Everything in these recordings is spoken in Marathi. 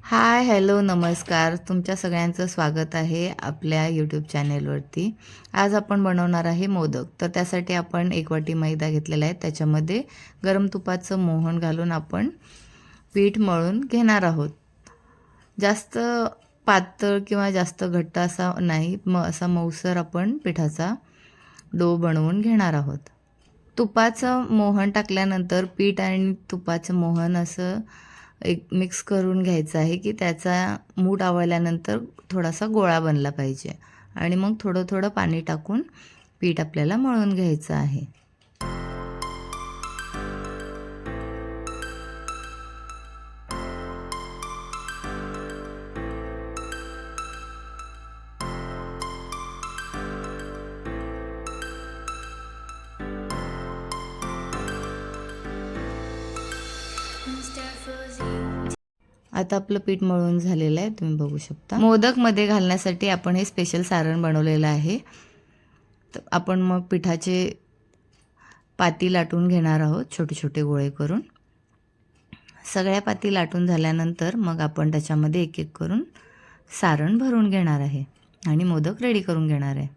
हाय, हॅलो, नमस्कार. तुमच्या सगळ्यांचं स्वागत आहे आपल्या यूट्यूब चॅनेलवरती. आज आपण बनवणार आहे मोदक. तर त्यासाठी आपण 1 वाटी मैदा घेतलेला आहे. त्याच्यामध्ये गरम तुपाचं मोहन घालून आपण पीठ मळून घेणार आहोत. जास्त पातळ किंवा जास्त घट्ट असा नाही, असा मऊसर आपण पिठाचा डो बनवून घेणार आहोत. तुपाचं मोहन टाकल्यानंतर पीठ आणि तुपाचं मोहन असं एक मिक्स करून घ्यायचं आहे की त्याचा मूठ आवळल्यानंतर थोडासा गोळा बनला पाहिजे आणि मग थोडं थोडं पाणी टाकून पीठ आपल्याला मळून घ्यायचं आहे. आता आपलं पीठ मळून झालेलं आहे, तुम्ही बघू शकता. मोदकमध्ये घालण्यासाठी आपण हे स्पेशल सारण बनवलेलं आहे. तर आपण मग पिठाचे पाती लाटून घेणार आहोत, छोटे छोटे गोळे करून. सगळ्या पाती लाटून झाल्यानंतर मग आपण त्याच्यामध्ये एक एक करून सारण भरून घेणार आहे आणि मोदक रेडी करून घेणार आहे.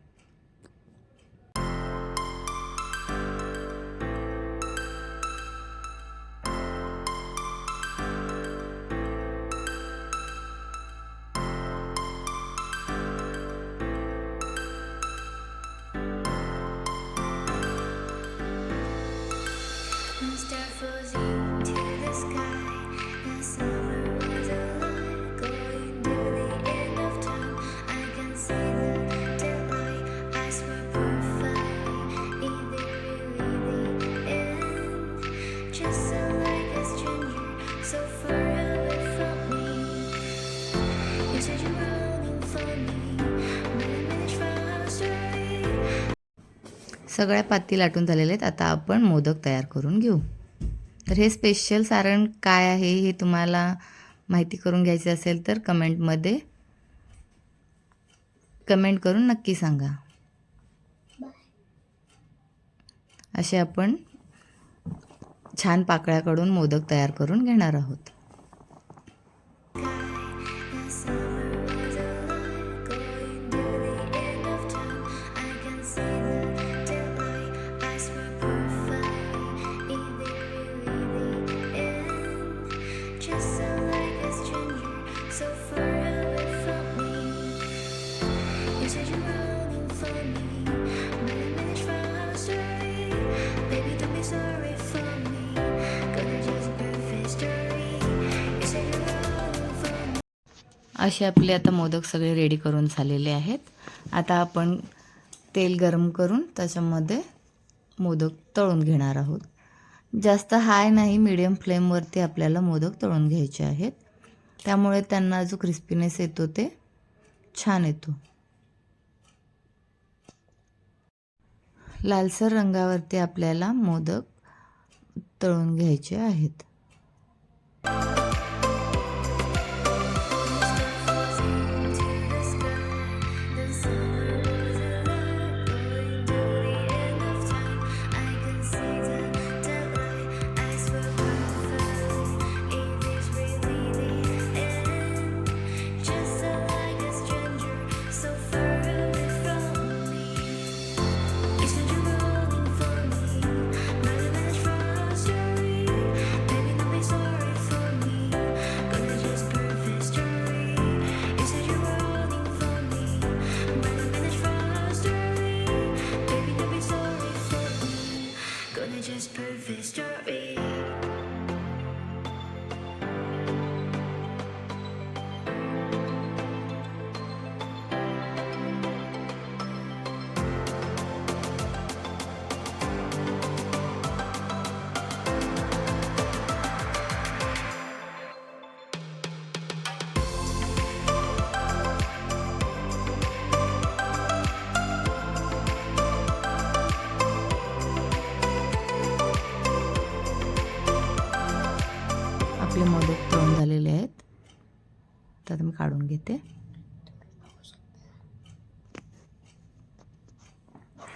सगळ्या पाती लाटून झालेल्या आहेत. आता आपण मोदक तयार करून घेऊ. तर हे स्पेशल सारण काय आहे हे तुम्हाला माहिती करून घ्यायचे असेल तर कमेंट करून नक्की सांगा. असे आपण छान पाकळ्याकडून मोदक तयार करून घेणार आहोत. असे आपले आता मोदक सगळे रेडी करून झालेले आहेत. आता आपण तेल गरम करून त्याच्यामध्ये मोदक तळून घेणार आहोत. जास्त हाय नाही, मीडियम फ्लेमवरती आपल्याला मोदक तळून घ्यायचे आहेत. त्यामुळे त्यांना जो क्रिस्पीनेस येतो ते छान येतो. लालसर रंगावरती आपल्याला मोदक तळून घ्यायचे आहेत. आपले मोदक तळून झालेले आहेत. तर मी काढून घेते.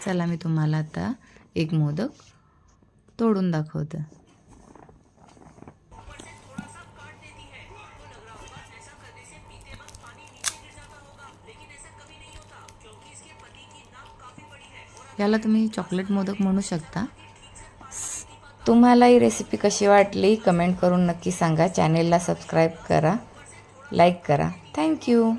चला, मी तुम्हाला आता एक मोदक तोडून दाखवते. याला तुम्ही चॉकलेट मोदक म्हणू शकता. तुम्हाला ही रेसिपी कशी वाटली कमेंट करून नक्की सांगा. चॅनेलला सबस्क्राईब करा, लाईक करा. थँक्यू.